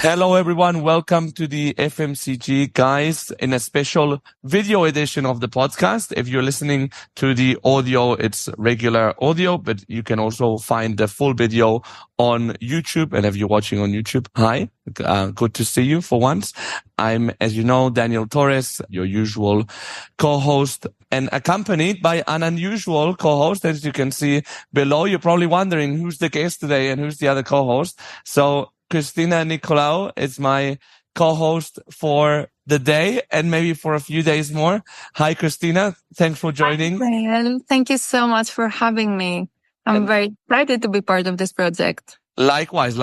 Hello, everyone. Welcome to the FMCG Guys in a special video edition of the podcast. If you're listening to the audio, it's regular audio, but you can also find the full video on YouTube. And if you're watching on YouTube, hi, good to see you for once. I'm, as you know, Daniel Torres, your usual co-host, and accompanied by an unusual co-host. As you can see below, you're probably wondering who's the guest today and who's the other co-host. So Christine Nikolaou is my co-host for the day and maybe for a few days more. Hi, Christina. Thanks for joining. Hi, Daniel. Thank you so much for having me. I'm very excited to be part of this project. Likewise.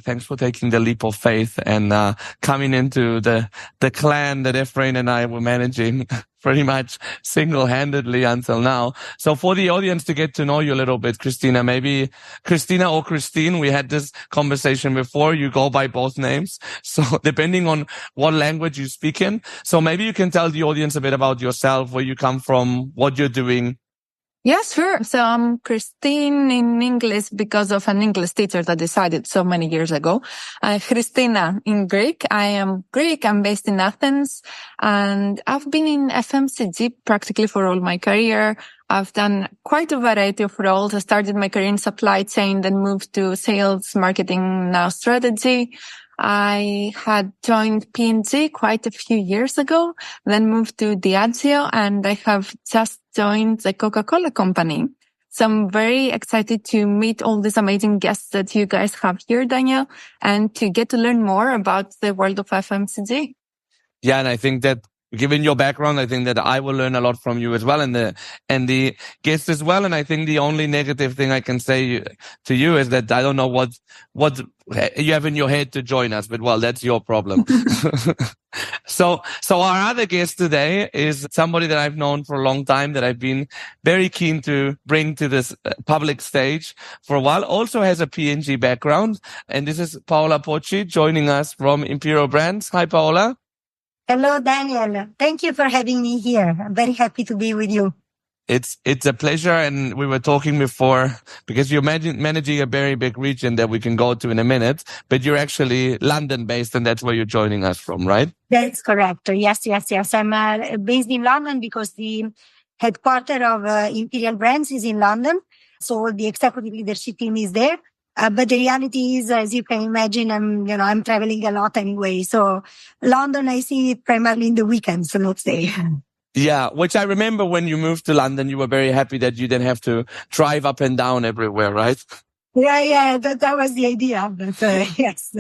Thanks for taking the leap of faith and coming into the clan that Efrain and I were managing pretty much single-handedly until now. So for the audience to get to know you a little bit, Christina, maybe Christina or Christine, we had this conversation before. You go by both names. So depending on what language you speak in. So maybe you can tell the audience a bit about yourself, where you come from, what you're doing. Yeah, sure. So I'm Christine in English because of an English teacher that decided so many years ago. Christina in Greek. I am Greek. I'm based in Athens and I've been in FMCG practically for all my career. I've done quite a variety of roles. I started my career in supply chain, then moved to sales, marketing, now strategy. I had joined P&G quite a few years ago, then moved to Diageo, and I have just joined the Coca-Cola company. So I'm very excited to meet all these amazing guests that you guys have here, Daniel, and to get to learn more about the world of FMCG. Yeah, and I think that given your background, I think that I will learn a lot from you as well, and the guests as well. And I think the only negative thing I can say to you is that I don't know what you have in your head to join us, but well, that's your problem. So our other guest today is somebody that I've known for a long time, that I've been very keen to bring to this public stage for a while. Also has a P&G background, and this is Paola Pocci joining us from Imperial Brands. Hi, Paola. Hello, Daniel. Thank you for having me here. I'm very happy to be with you. It's a pleasure. And we were talking before, because you're managing a very big region that we can go to in a minute, but you're actually London based, and that's where you're joining us from, right? That's correct. Yes. I'm based in London because the headquarters of Imperial Brands is in London. So the executive leadership team is there. But the reality is, as you can imagine, I'm traveling a lot anyway. So London, I see it primarily in the weekends, so let's say. Yeah, which I remember when you moved to London, you were very happy that you didn't have to drive up and down everywhere, right? Yeah, that was the idea, but yes.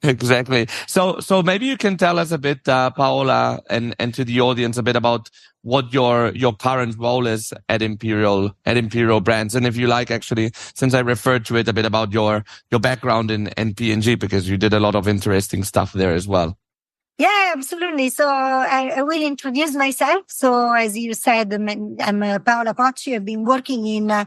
Exactly. So maybe you can tell us a bit, Paola, and to the audience a bit about what your current role is at Imperial Brands. And if you like, actually, since I referred to it, a bit about your background in P&G, because you did a lot of interesting stuff there as well. Yeah, absolutely. So I will introduce myself. So as you said, I'm Paola Pocci. I've been working in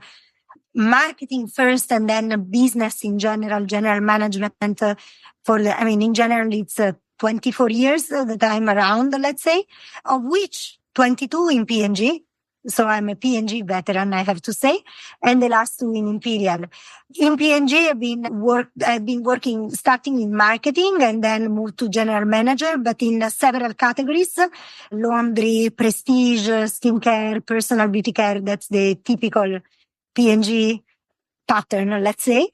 marketing first and then business in general management in general, it's 24 years that I'm around, let's say, of which 22 in P&G. So I'm a P&G veteran, I have to say, and the last 2 in Imperial. In P&G, I've been working, starting in marketing and then moved to general manager, but in several categories: laundry, prestige, skincare, personal beauty care. That's the typical P&G pattern, let's say.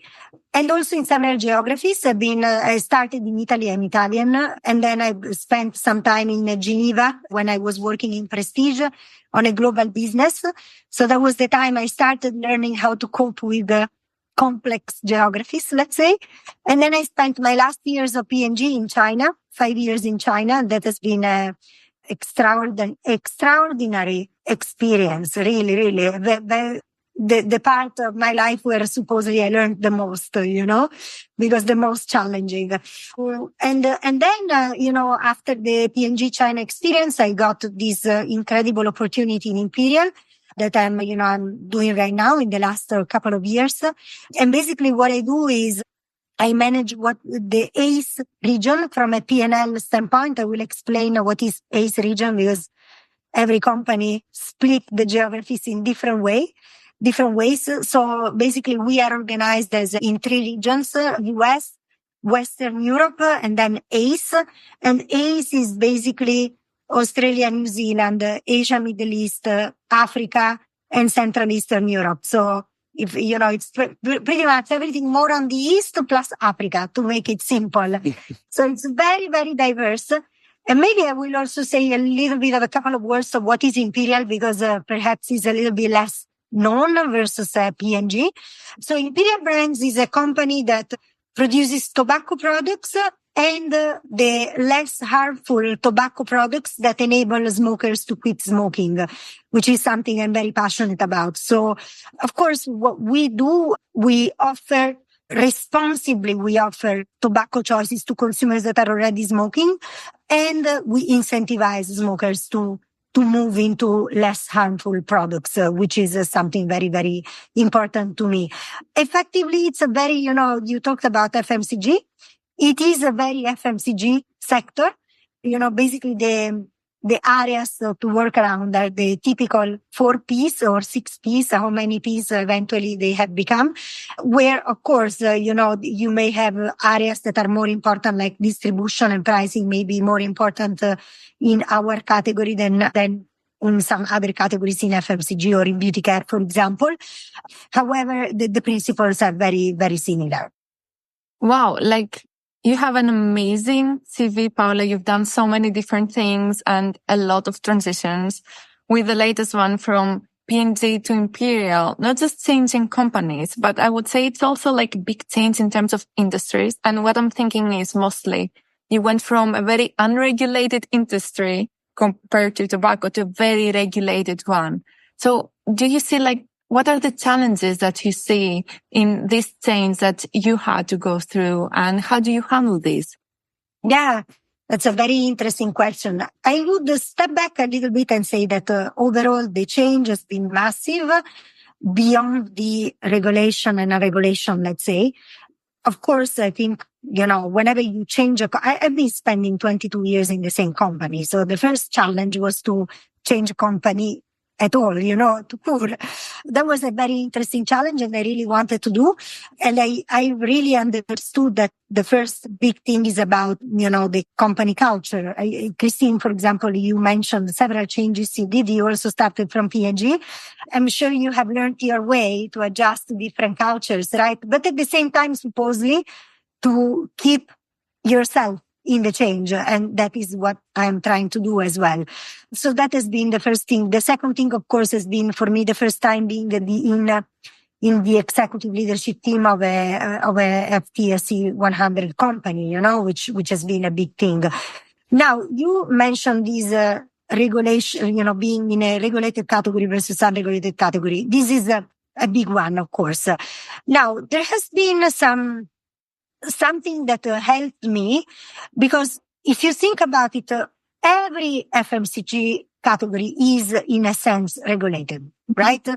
And also in several geographies. I started in Italy. I'm Italian. And then I spent some time in Geneva when I was working in prestige on a global business. So that was the time I started learning how to cope with complex geographies, let's say. And then I spent my last years of P&G in China, 5 years in China. That has been an extraordinary experience, really. The part of my life where supposedly I learned the most, because the most challenging. And then, after the P&G China experience, I got this incredible opportunity in Imperial that I'm doing right now in the last couple of years. And basically what I do is I manage what the ACE region from a P&L standpoint. I will explain what is ACE region because every company split the geographies in different ways. So basically we are organized as in 3 regions, US, Western Europe, and then ACE. And ACE is basically Australia, New Zealand, Asia, Middle East, Africa, and Central Eastern Europe. So if, it's pretty much everything more on the East plus Africa to make it simple. So it's very, very diverse. And maybe I will also say a little bit of a couple of words of what is Imperial, because perhaps it's a little bit less known versus P&G. So Imperial Brands is a company that produces tobacco products and the less harmful tobacco products that enable smokers to quit smoking, which is something I'm very passionate about. So, of course, what we do, we offer tobacco choices to consumers that are already smoking, and we incentivize smokers to move into less harmful products, which is something very, very important to me. Effectively, it's a very, you talked about FMCG. It is a very FMCG sector. Basically the areas to work around are the typical 4 Ps or 6 Ps, how many Ps eventually they have become, where, of course, you may have areas that are more important, like distribution and pricing may be more important in our category than in some other categories in FMCG or in beauty care, for example. However, the principles are very, very similar. Wow. You have an amazing CV, Paola. You've done so many different things and a lot of transitions, with the latest one from P&G to Imperial, not just changing companies, but I would say it's also a big change in terms of industries. And what I'm thinking is mostly you went from a very unregulated industry compared to tobacco to a very regulated one. So do you see what are the challenges that you see in this change that you had to go through, and how do you handle this? Yeah, that's a very interesting question. I would step back a little bit and say that overall the change has been massive beyond the regulation and a regulation, let's say. Of course, I think, whenever you change I've been spending 22 years in the same company. So the first challenge was to change a company at all, to pour. That was a very interesting challenge, and I really wanted to do. And I really understood that the first big thing is about, the company culture. Christine, for example, you mentioned several changes you did. You also started from P&G. I'm sure you have learned your way to adjust to different cultures, right? But at the same time, supposedly, to keep yourself in the change. And that is what I'm trying to do as well. So that has been the first thing. The second thing, of course, has been for me the first time being in the executive leadership team of a FTSE 100 company, which has been a big thing. Now, you mentioned this regulation, being in a regulated category versus unregulated category. This is a big one, of course. Now, there has been something that helped me, because if you think about it, every FMCG category is in a sense regulated, right?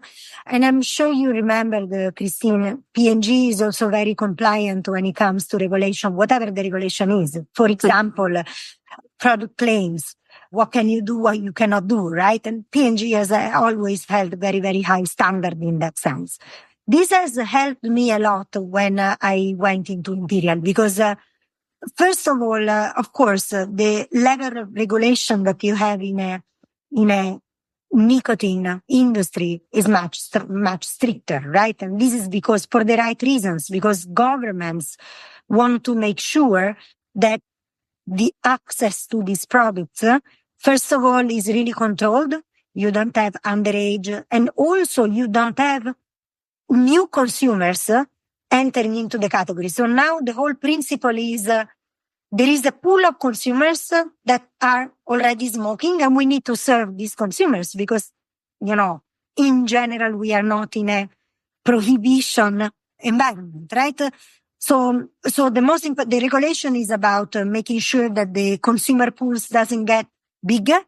And I'm sure you remember Christine, P&G is also very compliant when it comes to regulation, whatever the regulation is. For example, product claims. What can you do, what you cannot do, right? And P&G has always held very, very high standard in that sense. This has helped me a lot when I went into Imperial, because first of all, of course, the level of regulation that you have in a nicotine industry is much stricter, right? And this is because for the right reasons, because governments want to make sure that the access to these products, first of all, is really controlled. You don't have underage, and also you don't have new consumers entering into the category. So now the whole principle is there is a pool of consumers that are already smoking, and we need to serve these consumers because, in general, we are not in a prohibition environment, right? So the regulation is about making sure that the consumer pools doesn't get bigger,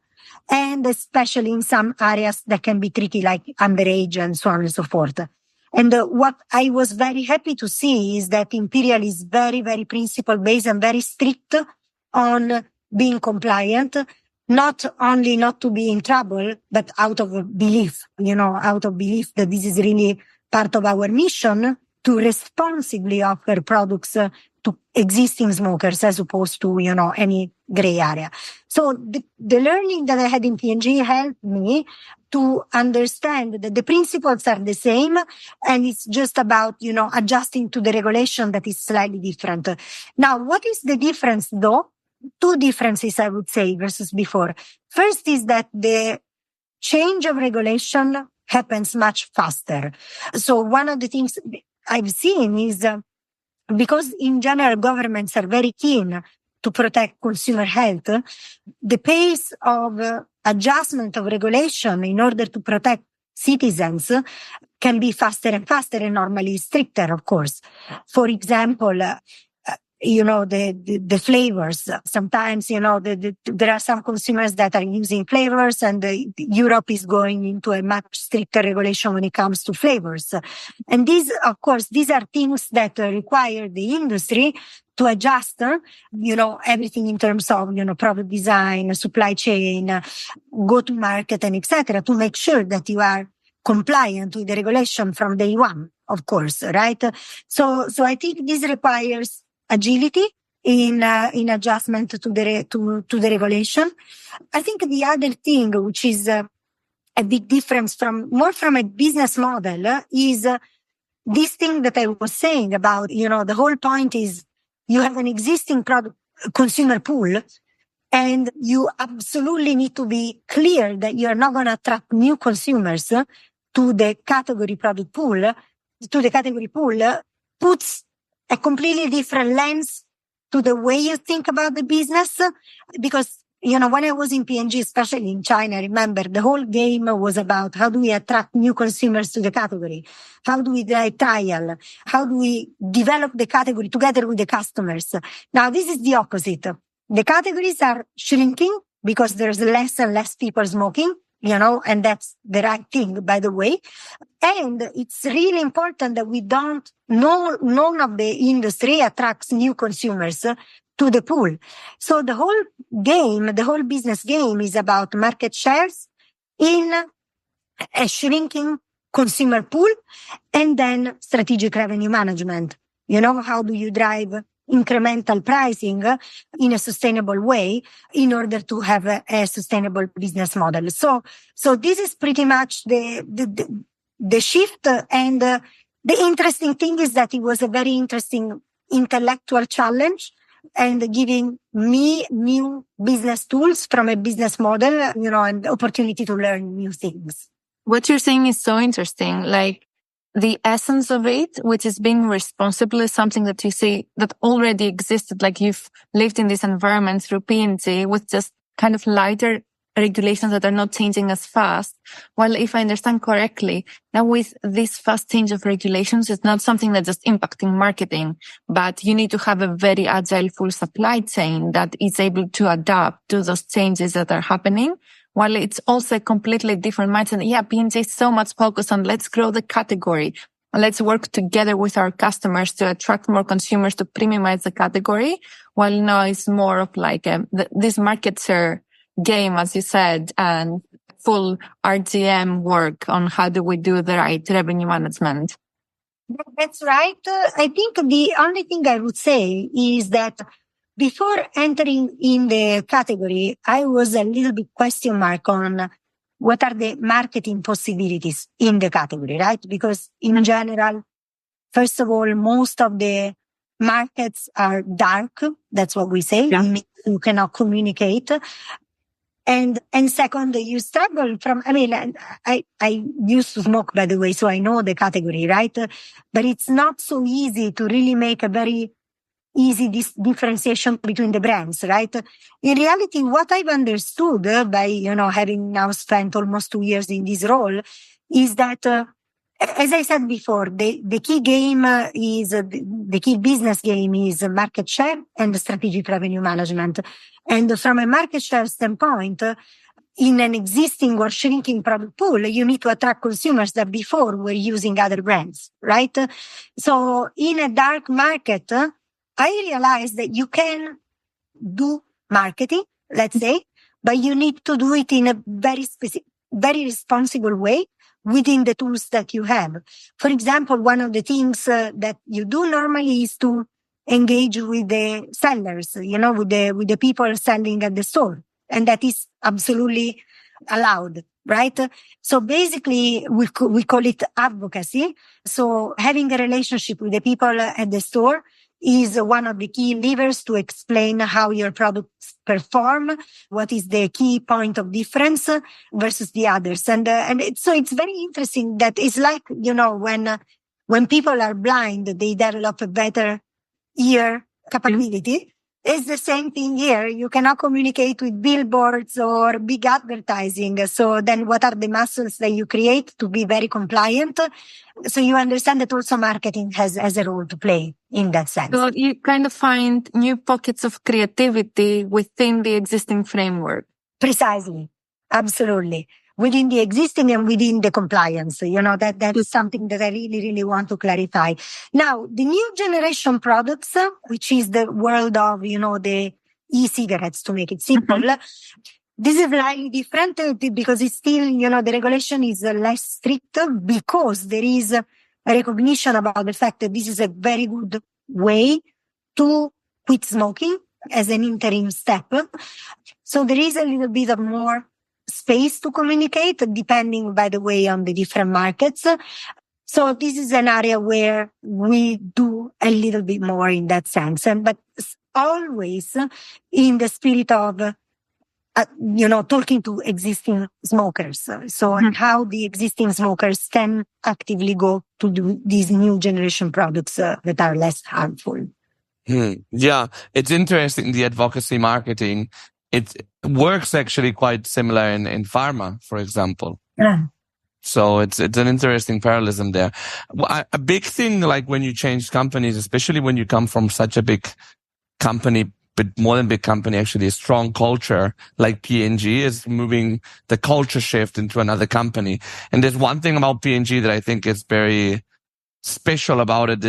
and especially in some areas that can be tricky, like underage and so on and so forth. And what I was very happy to see is that Imperial is very, very principle-based and very strict on being compliant, not only not to be in trouble, but out of belief, that this is really part of our mission to responsibly offer products to existing smokers as opposed to, any gray area. So the learning that I had in P&G helped me to understand that the principles are the same, and it's just about, adjusting to the regulation that is slightly different. Now, what is the difference though? Two differences, I would say, versus before. First is that the change of regulation happens much faster. So one of the things I've seen is because in general governments are very keen to protect consumer health, the pace of adjustment of regulation in order to protect citizens can be faster and faster, and normally stricter, of course. For example, the flavors. Sometimes, there are some consumers that are using flavors, and Europe is going into a much stricter regulation when it comes to flavors. And these are things that require the industry to adjust, everything in terms of, product design, supply chain, go to market, and etc., to make sure that you are compliant with the regulation from day one, of course, right? So I think this requires agility in adjustment to the regulation. I think the other thing, which is a big difference from a business model, is this thing that I was saying about, the whole point is you have an existing product consumer pool, and you absolutely need to be clear that you are not going to attract new consumers to the category product pool. To the category pool puts a completely different lens to the way you think about the business. Because, when I was in P&G, especially in China, I remember the whole game was about how do we attract new consumers to the category? How do we drive trial? How do we develop the category together with the customers? Now, this is the opposite. The categories are shrinking because there's less and less people smoking, and that's the right thing, by the way. And it's really important that none of the industry attracts new consumers to the pool. So the whole business game is about market shares in a shrinking consumer pool, and then strategic revenue management. How do you drive incremental pricing in a sustainable way in order to have a sustainable business model. So this is pretty much the shift. And the interesting thing is that it was a very interesting intellectual challenge, and giving me new business tools from a business model, and the opportunity to learn new things. What you're saying is so interesting. Like, the essence of it, which is being responsible, is something that you see that already existed. Like, you've lived in this environment through P&G with just kind of lighter regulations that are not changing as fast. While, if I understand correctly, now with this fast change of regulations, it's not something that's just impacting marketing, but you need to have a very agile full supply chain that is able to adapt to those changes that are happening. While it's also a completely different mindset. Yeah, P&G is so much focused on let's grow the category. Let's work together with our customers to attract more consumers to premiumize the category. While now it's more of like this market share game, as you said, and full RGM work on how do we do the right revenue management. That's right. I think the only thing I would say is that before entering in the category, I was a little bit question mark on what are the marketing possibilities in the category, right? Because in general, first of all, most of the markets are dark. That's what we say. Yeah. You cannot communicate. And second, you struggle I used to smoke, by the way, so I know the category, right? But it's not so easy to really make a very easy differentiation between the brands, right? In reality, what I've understood by, having now spent almost 2 years in this role is that, as I said before, the key game is, the key business game is market share and strategic revenue management. And from a market share standpoint, in an existing or shrinking product pool, you need to attract consumers that before were using other brands, right? So in a dark market, I realized that you can do marketing, let's say, but you need to do it in a very specific, very responsible way within the tools that you have. For example, one of the things that you do normally is to engage with the sellers, with the people selling at the store. And that is absolutely allowed, right? So basically we call it advocacy. So having a relationship with the people at the store is one of the key levers to explain how your products perform, what is the key point of difference versus the others. And it's very interesting that it's like, when people are blind, they develop a better ear capability. It's the same thing here. You cannot communicate with billboards or big advertising. So then what are the muscles that you create to be very compliant? So you understand that also marketing has a role to play in that sense. So you kind of find new pockets of creativity within the existing framework. Precisely. Absolutely. Within the existing and within the compliance, that is something that I really, really want to clarify. Now, the new generation products, which is the world of, the e-cigarettes, to make it simple. This is slightly different because it's still, the regulation is less strict because there is a recognition about the fact that this is a very good way to quit smoking as an interim step. So there is a little bit of more space to communicate, depending, by the way, on the different markets. So this is an area where we do a little bit more in that sense, but always in the spirit of, talking to existing smokers. So how the existing smokers can actively go to do these new generation products that are less harmful. Yeah, it's interesting, the advocacy marketing. It works actually quite similar in pharma, for example. Yeah. So it's an interesting parallelism there. A big thing, like when you change companies, especially when you come from such a big company, but more than big company, actually a strong culture like P&G, is moving the culture shift into another company. And there's one thing about P&G that I think is very special about it,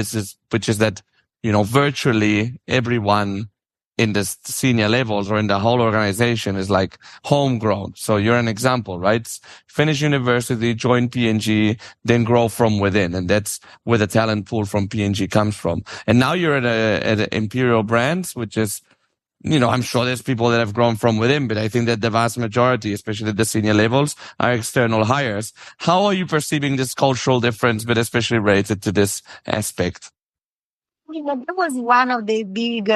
which is that, virtually everyone in the senior levels or in the whole organization is like homegrown. So you're an example, right? Finish university, join P&G, then grow from within. And that's where the talent pool from P&G comes from. And now you're at Imperial Brands, which is, I'm sure there's people that have grown from within, but I think that the vast majority, especially at the senior levels, are external hires. How are you perceiving this cultural difference, but especially related to this aspect? That was one of the big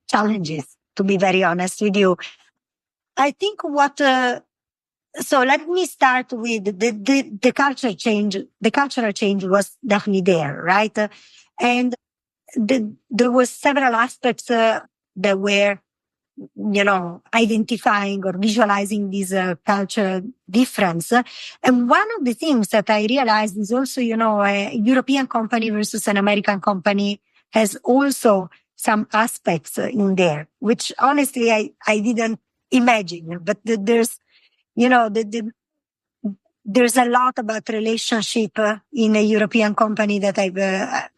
challenges, to be very honest with you. I think so let me start with the culture change. The cultural change was definitely there, right? And there was several aspects that were, identifying or visualizing this cultural difference. And one of the things that I realized is also, a European company versus an American company has also some aspects in there, which honestly I didn't imagine. But there's, there's a lot about relationship in a European company that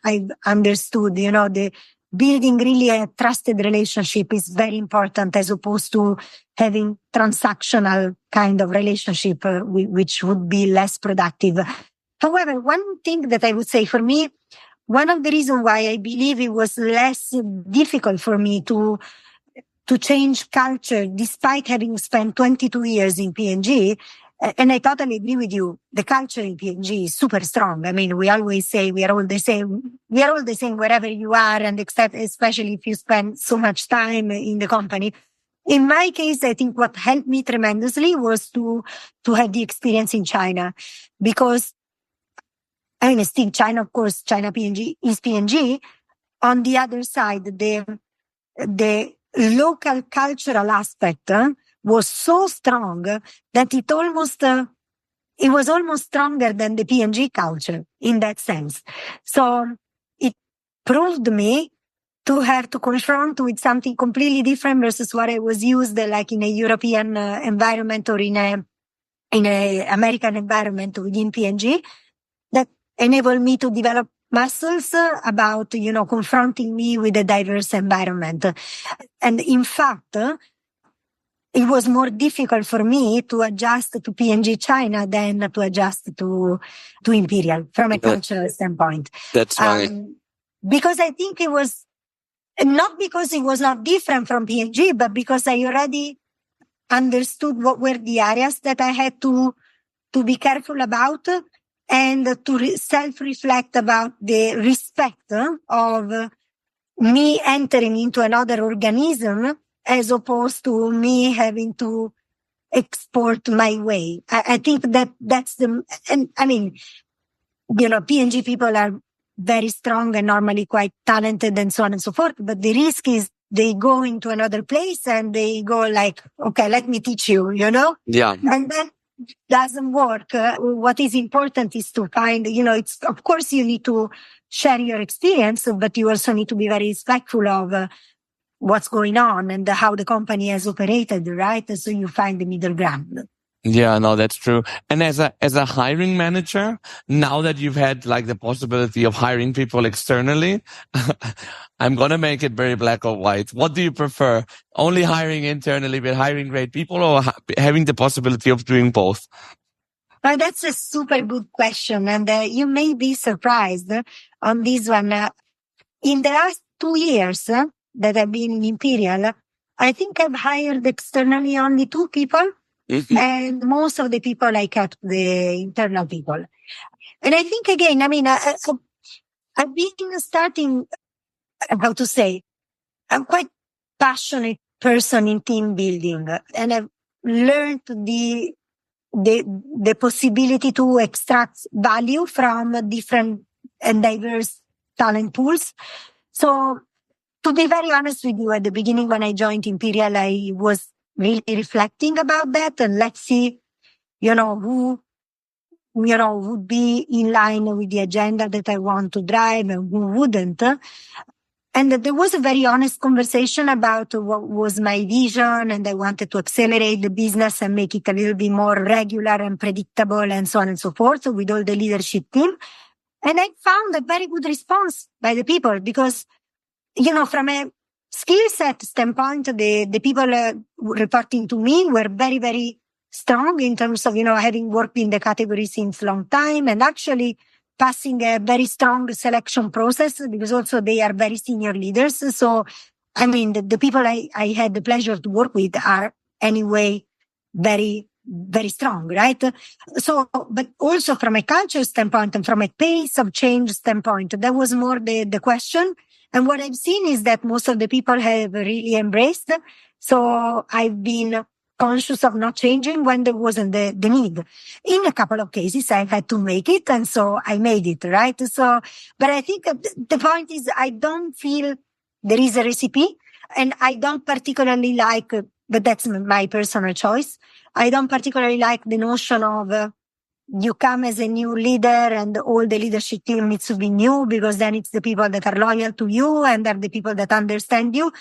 I've understood. The building really a trusted relationship is very important, as opposed to having transactional kind of relationship, which would be less productive. However, one thing that I would say for me, one of the reasons why I believe it was less difficult for me to change culture, despite having spent 22 years in P&G, and I totally agree with you, the culture in P&G is super strong. I mean, we always say we are all the same. We are all the same wherever you are, and especially if you spend so much time in the company. In my case, I think what helped me tremendously was to have the experience in China, because still China, of course, China P&G is P&G. On the other side, the local cultural aspect was so strong that it was almost stronger than the P&G culture in that sense. So it proved me to have to confront with something completely different versus what I was used like in a European environment or in a American environment within P&G, that enabled me to develop muscles about, confronting me with a diverse environment. And in fact, it was more difficult for me to adjust to P&G China than to adjust to Imperial from a cultural standpoint. That's right. Because I think it was And not because it was not different from P&G, but because I already understood what were the areas that I had to be careful about and to self-reflect about the respect of me entering into another organism as opposed to me having to export my way. I think that's and I mean, P&G people are very strong and normally quite talented and so on and so forth. But the risk is they go into another place and they go like, okay, let me teach you, Yeah. And that doesn't work. What is important is to find, it's, of course you need to share your experience, but you also need to be very respectful of what's going on and how the company has operated, right? So you find the middle ground. Yeah, no, that's true. And as a hiring manager, now that you've had like the possibility of hiring people externally, I'm going to make it very black or white. What do you prefer? Only hiring internally, but hiring great people, or having the possibility of doing both? That's a super good question. And you may be surprised on this one. In the last 2 years that I've been in Imperial, I think I've hired externally only 2 people. Mm-hmm. And most of the people I kept the internal people. And I think again, I've been starting, how to say, I'm quite passionate person in team building, and I've learned the possibility to extract value from different and diverse talent pools. So to be very honest with you, at the beginning when I joined Imperial, I was really reflecting about that, and let's see, who, would be in line with the agenda that I want to drive and who wouldn't. And there was a very honest conversation about what was my vision, and I wanted to accelerate the business and make it a little bit more regular and predictable and so on and so forth with all the leadership team. And I found a very good response by the people because, from a skill set standpoint, the people reporting to me were very, very strong in terms of, having worked in the category since a long time and actually passing a very strong selection process because also they are very senior leaders. So, the people I had the pleasure to work with are anyway very, very strong, right? So, but also from a culture standpoint and from a pace of change standpoint, that was more the question. And what I've seen is that most of the people have really embraced. So I've been conscious of not changing when there wasn't the need. In a couple of cases, I had to make it. And so I made it, right? So, but I think the point is I don't feel there is a recipe, and I don't particularly like, but that's my personal choice. I don't particularly like the notion of you come as a new leader and all the leadership team needs to be new because then it's the people that are loyal to you and they're the people that understand you.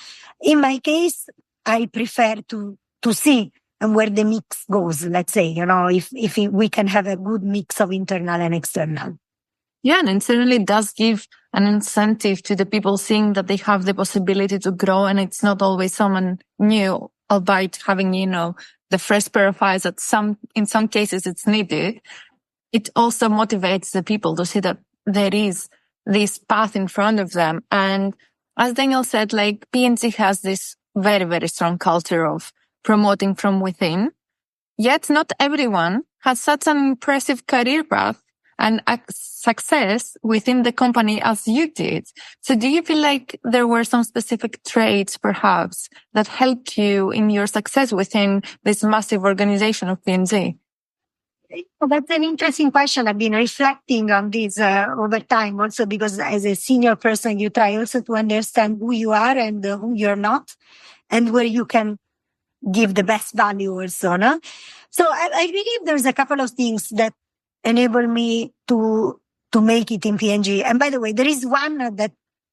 In my case, I prefer to see and where the mix goes, let's say, if we can have a good mix of internal and external. Yeah, and it certainly does give an incentive to the people seeing that they have the possibility to grow, and it's not always someone new, albeit having, the fresh pair of eyes in some cases it's needed. It also motivates the people to see that there is this path in front of them. And as Daniel said, like P&G has this very, very strong culture of promoting from within. Yet not everyone has such an impressive career path and success within the company as you did. So do you feel like there were some specific traits perhaps that helped you in your success within this massive organization of P&G? That's an interesting question. I've been reflecting on this over time also because as a senior person, you try also to understand who you are and who you're not and where you can give the best value also. No? So I believe there's a couple of things that enable me to make it in P&G. And by the way, there is one that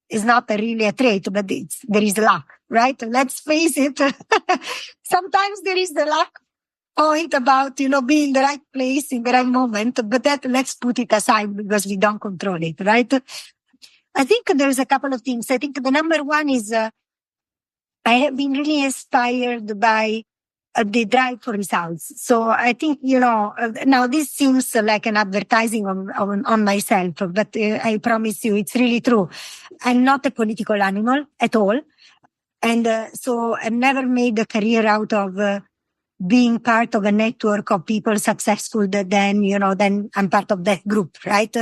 is not really a trait, but there is luck, right? Let's face it. Sometimes there is the luck point about, being in the right place in the right moment, but that let's put it aside because we don't control it, right? I think there's a couple of things. I think the number one is, I have been really inspired by the drive for results. So I think, now this seems like an advertising on myself, but I promise you it's really true. I'm not a political animal at all. And so I've never made a career out of being part of a network of people successful that then I'm part of that group, right?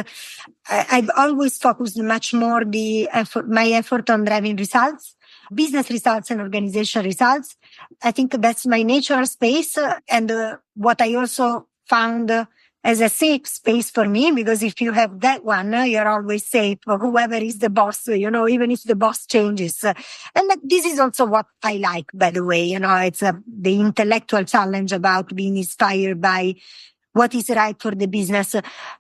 I've always focused much more my effort on driving results, business results and organization results. I think that's my natural space. And what I also found as a safe space for me, because if you have that one, you're always safe for whoever is the boss, even if the boss changes. And this is also what I like, by the way, it's the intellectual challenge about being inspired by what is right for the business.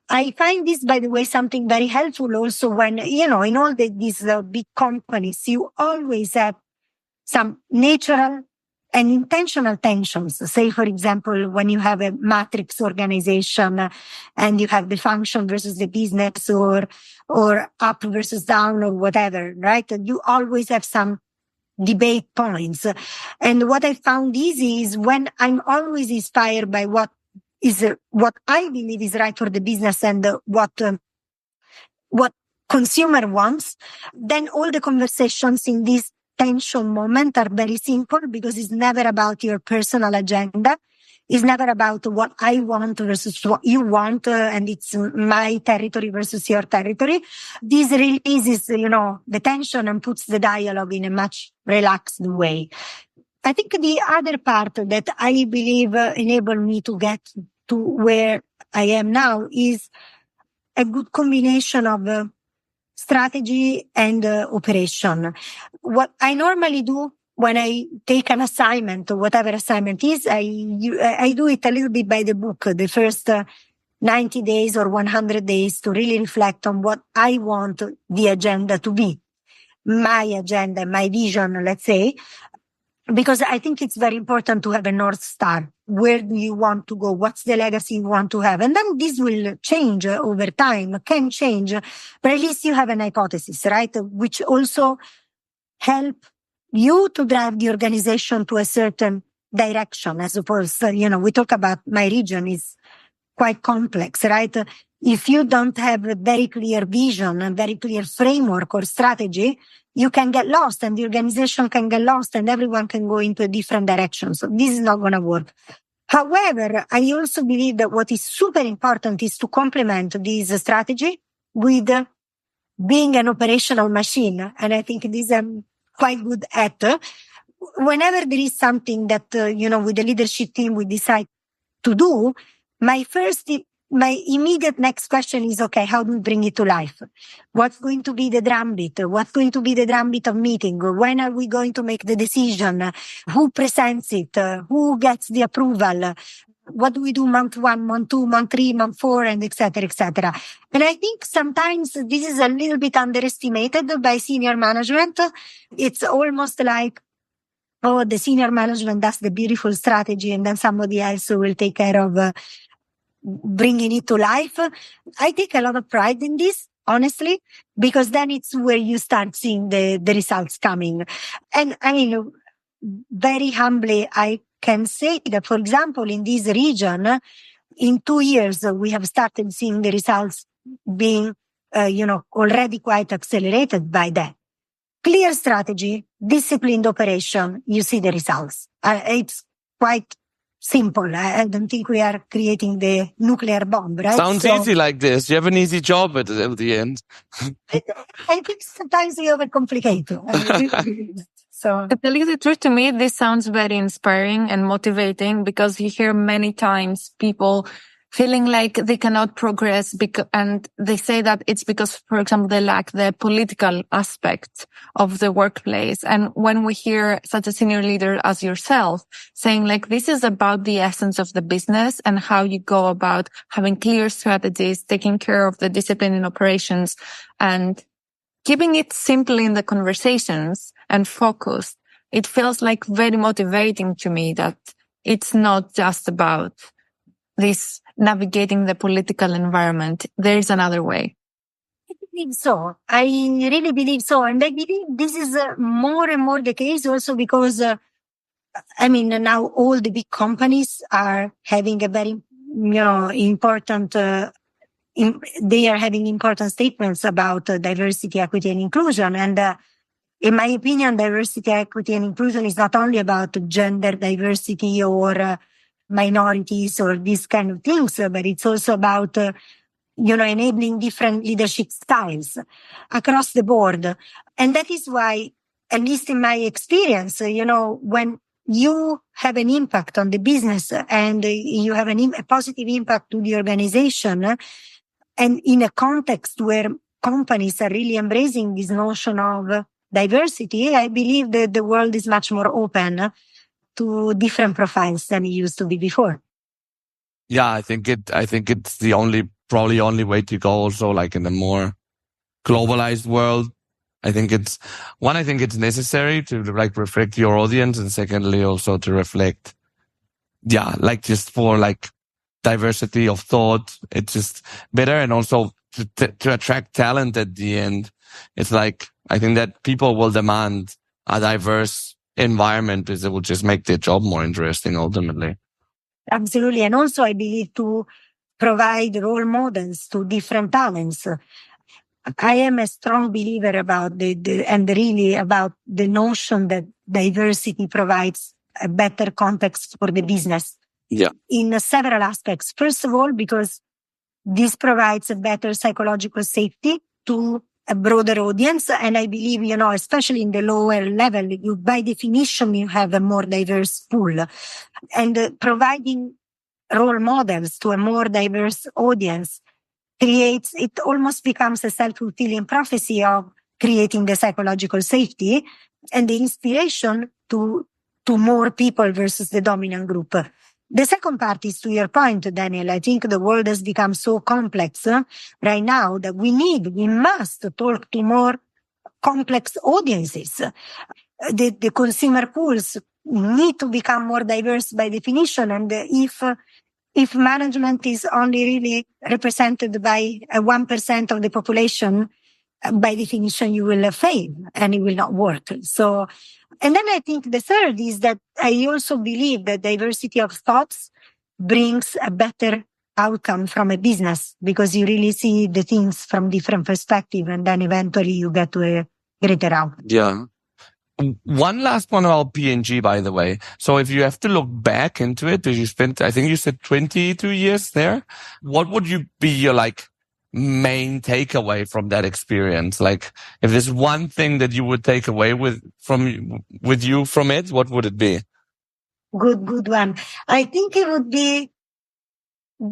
I find this, by the way, something very helpful also when, in all these big companies, you always have some natural and intentional tensions. Say, for example, when you have a matrix organization and you have the function versus the business or up versus down or whatever, right? You always have some debate points. And what I found easy is when I'm always inspired by what I believe is right for the business and what consumer wants, then all the conversations in this tension moment are very simple because it's never about your personal agenda. It's never about what I want versus what you want, and it's my territory versus your territory. This releases, the tension and puts the dialogue in a much relaxed way. I think the other part that I believe enabled me to get to where I am now is a good combination of strategy and operation. What I normally do when I take an assignment or whatever assignment is, I do it a little bit by the book, the first 90 days or 100 days to really reflect on what I want the agenda to be. My agenda, my vision, let's say, because I think it's very important to have a North Star. Where do you want to go? What's the legacy you want to have? And then this will change over time, can change, but at least you have an hypothesis, right? Which also help you to drive the organization to a certain direction. As opposed, we talk about my region is quite complex, right? If you don't have a very clear vision, a very clear framework or strategy, you can get lost and the organization can get lost and everyone can go into a different direction. So this is not going to work. However, I also believe that what is super important is to complement this strategy with being an operational machine. And I think this I'm quite good at. Whenever there is something that, with the leadership team we decide to do, my immediate next question is, okay, how do we bring it to life? What's going to be the drumbeat? What's going to be the drumbeat of meeting? When are we going to make the decision? Who presents it? Who gets the approval? What do we do month 1, month 2, month 3, month 4, and et cetera, et cetera. And I think sometimes this is a little bit underestimated by senior management. It's almost like, oh, the senior management does the beautiful strategy and then somebody else will take care of bringing it to life. I take a lot of pride in this, honestly, because then it's where you start seeing the results coming. And I mean, very humbly, I can say that, for example, in this region, in 2 years, we have started seeing the results being, already quite accelerated by that. Clear strategy, disciplined operation, you see the results. It's quite simple. I don't think we are creating the nuclear bomb, right? Sounds easy like this. You have an easy job at the end. I think sometimes we overcomplicate. So, to tell you the truth, to me, this sounds very inspiring and motivating because you hear many times people feeling like they cannot progress and they say that it's because, for example, they lack the political aspect of the workplace. And when we hear such a senior leader as yourself saying like, this is about the essence of the business and how you go about having clear strategies, taking care of the discipline in operations and keeping it simple in the conversations and focused, it feels like very motivating to me that it's not just about this navigating the political environment. There is another way. I believe so. I really believe so. And I believe this is more and more the case also because I mean, now all the big companies are having a very, important, they are having important statements about diversity, equity, and inclusion. And in my opinion, diversity, equity, and inclusion is not only about gender diversity or minorities or these kind of things, but it's also about, enabling different leadership styles across the board. And that is why, at least in my experience, when you have an impact on the business and you have a positive impact to the organization, and in a context where companies are really embracing this notion of diversity, I believe that the world is much more open to different profiles than it used to be before. Yeah, I think it's the probably only way to go also, like in a more globalized world. I think it's necessary to like reflect your audience, and secondly also to reflect, just for like diversity of thought. It's just better, and also to attract talent at the end. It's like, I think that people will demand a diverse environment because it will just make their job more interesting ultimately. Absolutely. And also I believe to provide role models to different talents. I am a strong believer about about the notion that diversity provides a better context for the business. Yeah. In several aspects. First of all, because this provides a better psychological safety to a broader audience. And I believe, especially in the lower level, by definition, you have a more diverse pool. And providing role models to a more diverse audience it almost becomes a self-fulfilling prophecy of creating the psychological safety and the inspiration to more people versus the dominant group. The second part is to your point, Daniel. I think the world has become so complex right now that we must talk to more complex audiences. The consumer pools need to become more diverse by definition. And if management is only really represented by 1% of the population, by definition, you will fail and it will not work. So, and then I think the third is that I also believe that diversity of thoughts brings a better outcome from a business, because you really see the things from different perspectives, and then eventually you get to a greater outcome. Yeah. One last one about P&G, by the way. So if you have to look back into it, you spent, I think you said 22 years there. What would you be your like main takeaway from that experience? Like, if there's one thing that you would take away with you from it, what would it be? Good one. I think it would be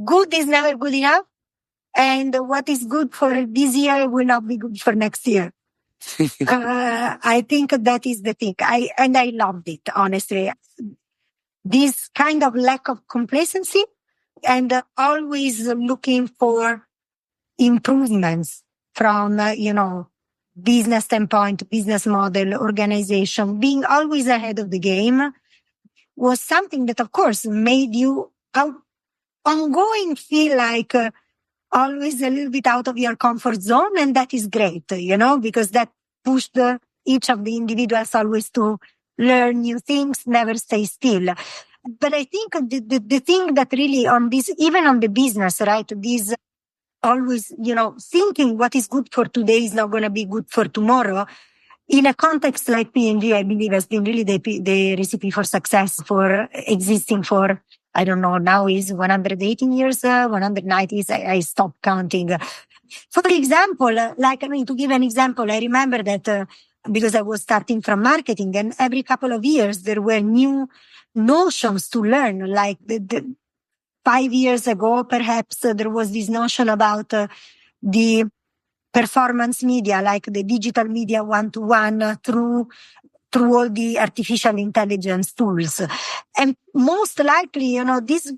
good is never good enough. And what is good for this year will not be good for next year. I think that is the thing. I loved it, honestly. This kind of lack of complacency and always looking for improvements from, business standpoint, business model, organization, being always ahead of the game was something that, of course, made you ongoing feel like always a little bit out of your comfort zone. And that is great, because that pushed each of the individuals always to learn new things, never stay still. But I think the thing that really on this, even on the business, right, this always, thinking what is good for today is not going to be good for tomorrow. In a context like P&G, I believe has been really the recipe for success for existing for, I don't know, now is 118 years, 190, I stopped counting. For example, to give an example, I remember that because I was starting from marketing, and every couple of years there were new notions to learn. Like the 5 years ago, perhaps there was this notion about the performance media, like the digital media one-to-one through all the artificial intelligence tools. And most likely, this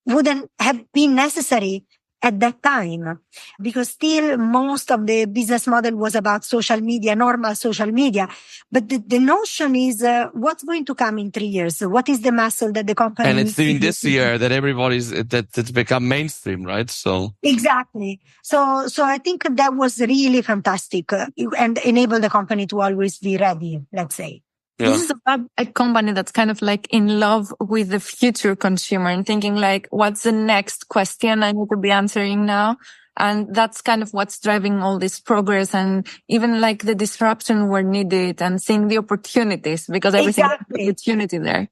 wouldn't have been necessary at that time, because still most of the business model was about social media, normal social media. But the notion is what's going to come in 3 years? What is the muscle that the company and it's in this year that that's become mainstream, right? So exactly. So I think that was really fantastic and enabled the company to always be ready, let's say. Yeah. This is a company that's kind of like in love with the future consumer and thinking like, what's the next question I need to be answering now? And that's kind of what's driving all this progress and even like the disruption where needed and seeing the opportunities because everything is an opportunity there.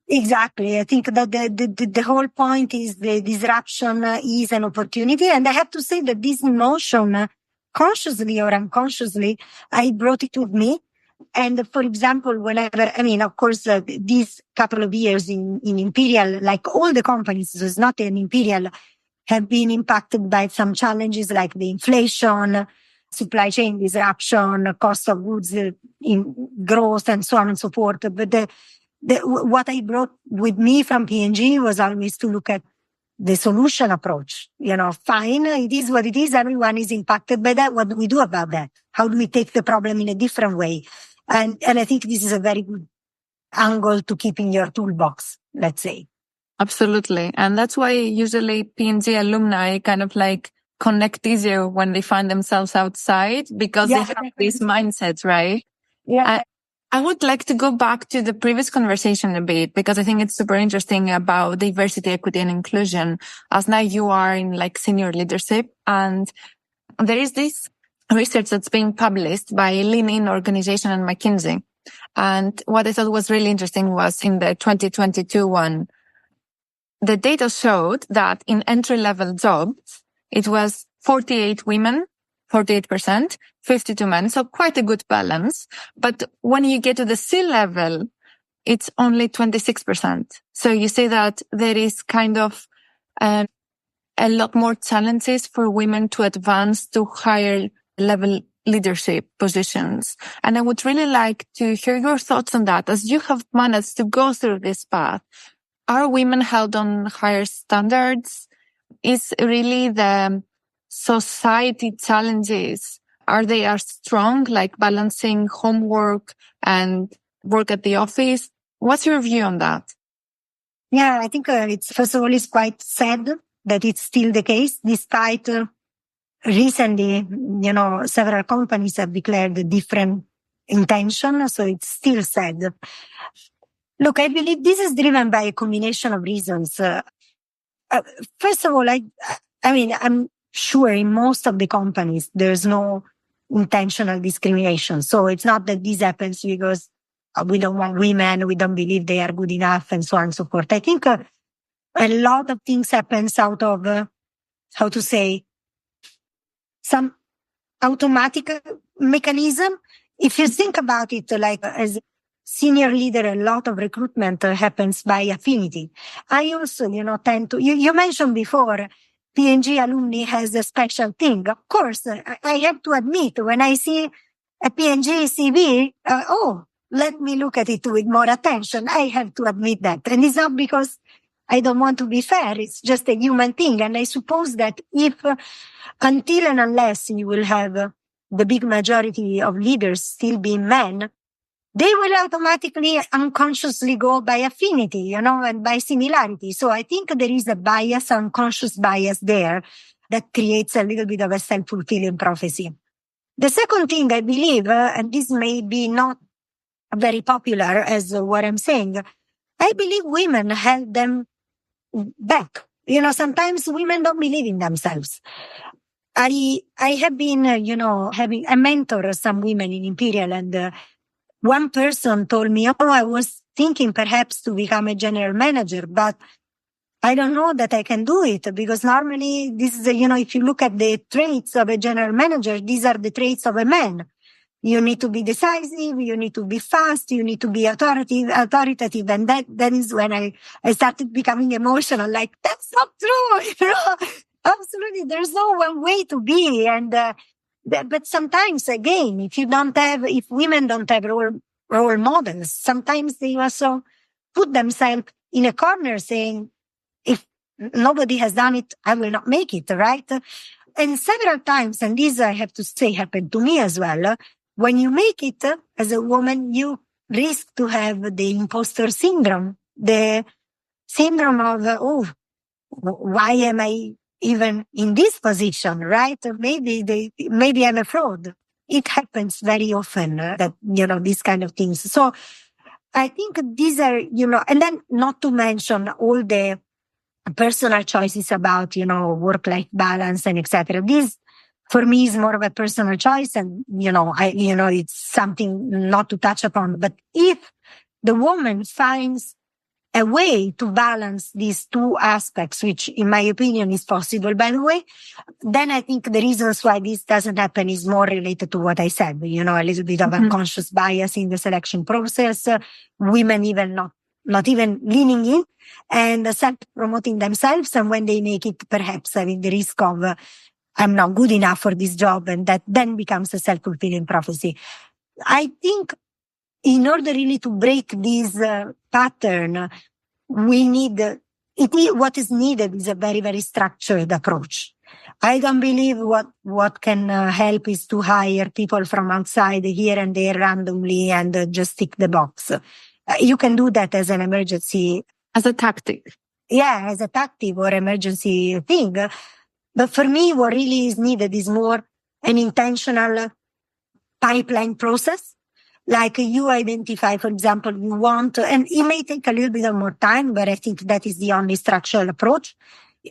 Exactly. I think that the whole point is the disruption is an opportunity. And I have to say that this notion, consciously or unconsciously, I brought it with me. And for example, of course, these couple of years in Imperial, like all the companies, so it's not an Imperial, have been impacted by some challenges like the inflation, supply chain disruption, cost of goods in growth, and so on and so forth. But what I brought with me from P&G was always to look at the solution approach. Fine, it is what it is. Everyone is impacted by that. What do we do about that? How do we take the problem in a different way? And I think this is a very good angle to keep in your toolbox, let's say. Absolutely. And that's why usually P&G alumni kind of like connect easier when they find themselves outside because they have these mindsets, right? Yeah. I would like to go back to the previous conversation a bit because I think it's super interesting about diversity, equity, and inclusion as now you are in like senior leadership. And there is this research that's being published by Lean In Organization and McKinsey. And what I thought was really interesting was in the 2022 one, the data showed that in entry-level jobs, it was 48 women, 48%, 52 men. So quite a good balance. But when you get to the C-level, it's only 26%. So you say that there is kind of a lot more challenges for women to advance to higher level leadership positions. And I would really like to hear your thoughts on that as you have managed to go through this path. Are women held on higher standards? Is really the society challenges, are they as strong, like balancing homework and work at the office? What's your view on that? Yeah, I think first of all, it's quite sad that it's still the case, despite recently, several companies have declared a different intention. So it's still sad. Look, I believe this is driven by a combination of reasons. First of all, I'm sure in most of the companies, there's no intentional discrimination. So it's not that this happens because we don't want women, we don't believe they are good enough, and so on and so forth. I think a lot of things happens out of, some automatic mechanism. If you think about it, like as senior leader, a lot of recruitment happens by affinity. I also, tend to, you mentioned before, P&G alumni has a special thing. Of course, I have to admit, when I see a P&G CV, let me look at it with more attention. I have to admit that. And it's not because I don't want to be fair. It's just a human thing. And I suppose that until and unless you will have the big majority of leaders still being men, they will automatically unconsciously go by affinity, and by similarity. So I think there is a bias, unconscious bias there that creates a little bit of a self-fulfilling prophecy. The second thing I believe, and this may be not very popular as what I'm saying, I believe women held them back. Sometimes women don't believe in themselves. I have been, I mentor some women in Imperial, and one person told me, I was thinking perhaps to become a general manager, but I don't know that I can do it because normally this is, if you look at the traits of a general manager, these are the traits of a man. You need to be decisive, you need to be fast, you need to be authoritative. And that is when I started becoming emotional, like, that's not true, Absolutely. There's no one way to be. And, but sometimes again, if women don't have role models, sometimes they also put themselves in a corner saying, if nobody has done it, I will not make it, right? And several times, and this I have to say happened to me as well, when you make it as a woman, you risk to have the imposter syndrome, the syndrome of, why am I even in this position, right? Maybe I'm a fraud. It happens very often that, these kind of things. So I think these are, and then not to mention all the personal choices about, work-life balance and etc. This, for me, is more of a personal choice, and it's something not to touch upon. But if the woman finds a way to balance these two aspects, which in my opinion is possible, by the way, then I think the reasons why this doesn't happen is more related to what I said, a little bit of unconscious bias in the selection process, women even not even leaning in and self-promoting themselves. And when they make it, perhaps having the risk of, I'm not good enough for this job. And that then becomes a self-fulfilling prophecy. I think in order really to break this pattern, what is needed is a very, very structured approach. I don't believe what can help is to hire people from outside here and there randomly and just tick the box. You can do that as an emergency. As a tactic. Yeah, as a tactic or emergency thing. But for me, what really is needed is more an intentional pipeline process. Like you identify, for example, you want, and it may take a little bit of more time, but I think that is the only structural approach.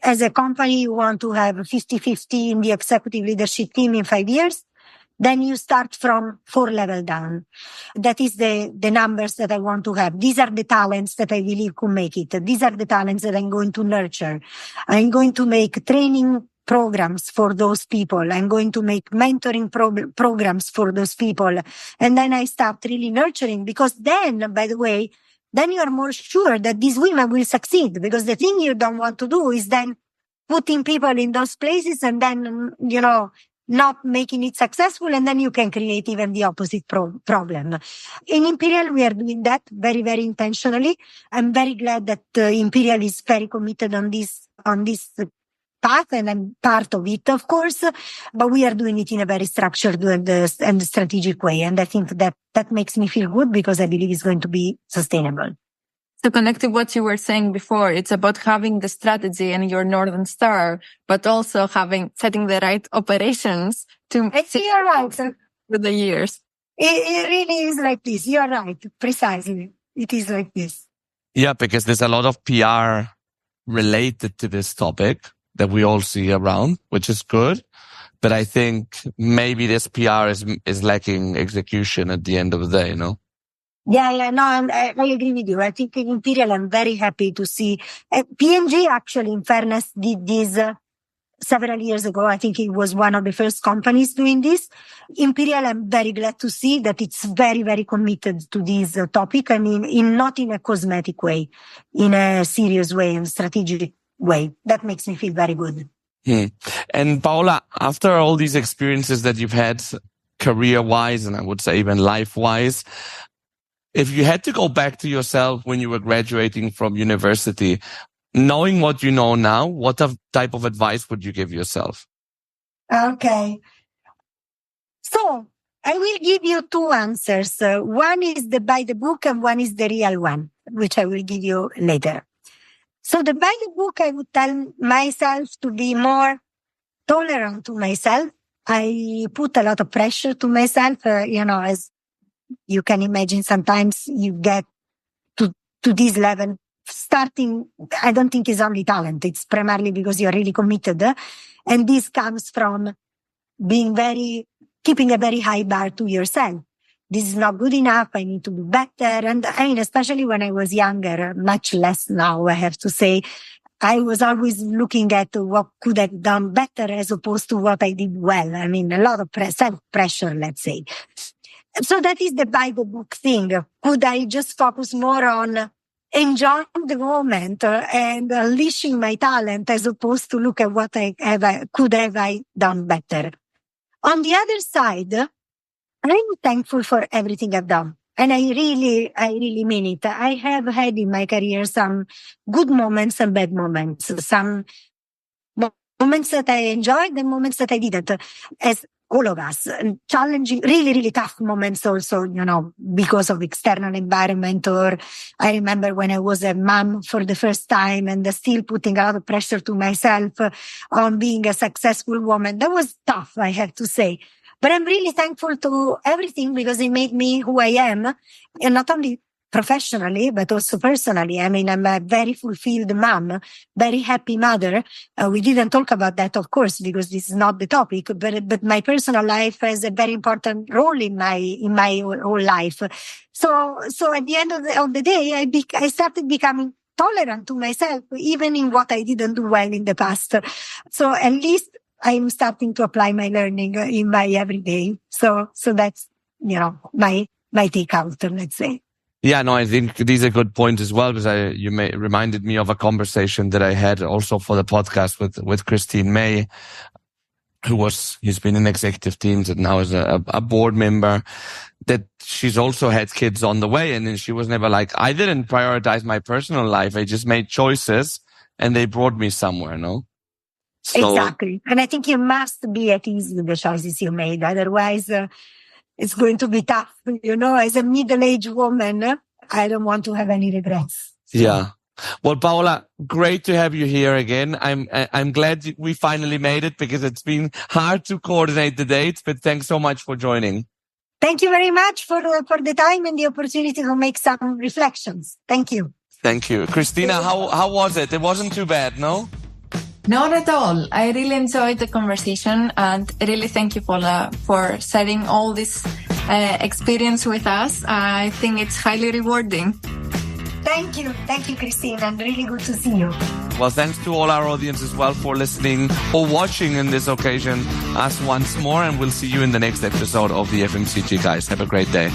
As a company, you want to have 50-50 in the executive leadership team in 5 years. Then you start from 4 levels down. That is the numbers that I want to have. These are the talents that I believe could make it. These are the talents that I'm going to nurture. I'm going to make training programs for those people. I'm going to make mentoring programs for those people. And then I start really nurturing, because then, by the way, then you are more sure that these women will succeed, because the thing you don't want to do is then putting people in those places and then, not making it successful. And then you can create even the opposite problem. In Imperial, we are doing that very, very intentionally. I'm very glad that Imperial is very committed on this path, and I'm part of it, of course, but we are doing it in a very structured and strategic way. And I think that makes me feel good, because I believe it's going to be sustainable. So connecting what you were saying before, it's about having the strategy and your Northern Star, but also setting the right operations to you're right. With the years. It really is like this. You're right. Precisely. It is like this. Yeah, because there's a lot of PR related to this topic that we all see around, which is good. But I think maybe this PR is lacking execution at the end of the day, Yeah, no, I agree with you. I think in Imperial, I'm very happy to see. P&G actually, in fairness, did this several years ago. I think it was one of the first companies doing this. Imperial, I'm very glad to see that it's very, very committed to this topic, and not in a cosmetic way, in a serious way and strategic way. That makes me feel very good. And Paola, after all these experiences that you've had career-wise, and I would say even life-wise, if you had to go back to yourself when you were graduating from university, knowing what you know now, what type of advice would you give yourself? Okay. So I will give you 2 answers. One is by the book and one is the real one, which I will give you later. So by the book, I would tell myself to be more tolerant to myself. I put a lot of pressure to myself, as you can imagine, sometimes you get to this level starting. I don't think it's only talent. It's primarily because you're really committed. And this comes from keeping a very high bar to yourself. This is not good enough. I need to do better. And especially when I was younger, much less now, I have to say, I was always looking at what could I have done better as opposed to what I did well. A lot of self-pressure, let's say. So that is the by the book thing. Could I just focus more on enjoying the moment and unleashing my talent as opposed to look at what could I done better? On the other side, I'm thankful for everything I've done. And I really mean it. I have had in my career some good moments and bad moments, some moments that I enjoyed and moments that I didn't, as all of us. Challenging, really, really tough moments also, because of external environment. Or I remember when I was a mom for the first time and still putting a lot of pressure to myself on being a successful woman. That was tough, I have to say. But I'm really thankful to everything because it made me who I am. And not only professionally, but also personally. I mean, I'm a very fulfilled mom, very happy mother. We didn't talk about that, of course, because this is not the topic, but my personal life has a very important role in my whole life. So at the end of the day, I started becoming tolerant to myself, even in what I didn't do well in the past. So at least I'm starting to apply my learning in my everyday. So that's, my takeout, let's say. Yeah, no, I think these are good points as well, because you reminded me of a conversation that I had also for the podcast with Christine May, he's been in executive teams and now is a board member, that she's also had kids on the way. And then she was never like, I didn't prioritize my personal life. I just made choices and they brought me somewhere, no? So, exactly. And I think you must be at ease with the choices you made. Otherwise, it's going to be tough. As a middle-aged woman, I don't want to have any regrets. So. Yeah. Well, Paola, great to have you here again. I'm glad we finally made it, because it's been hard to coordinate the dates, but thanks so much for joining. Thank you very much for the time and the opportunity to make some reflections. Thank you. Thank you. Christina, how was it? It wasn't too bad, no? Not at all. I really enjoyed the conversation, and really thank you, Paola, for sharing all this experience with us. I think it's highly rewarding. Thank you. Thank you, Christine. And really good to see you. Well, thanks to all our audience as well for listening or watching in this occasion us once more. And we'll see you in the next episode of the FMCG Guys. Have a great day.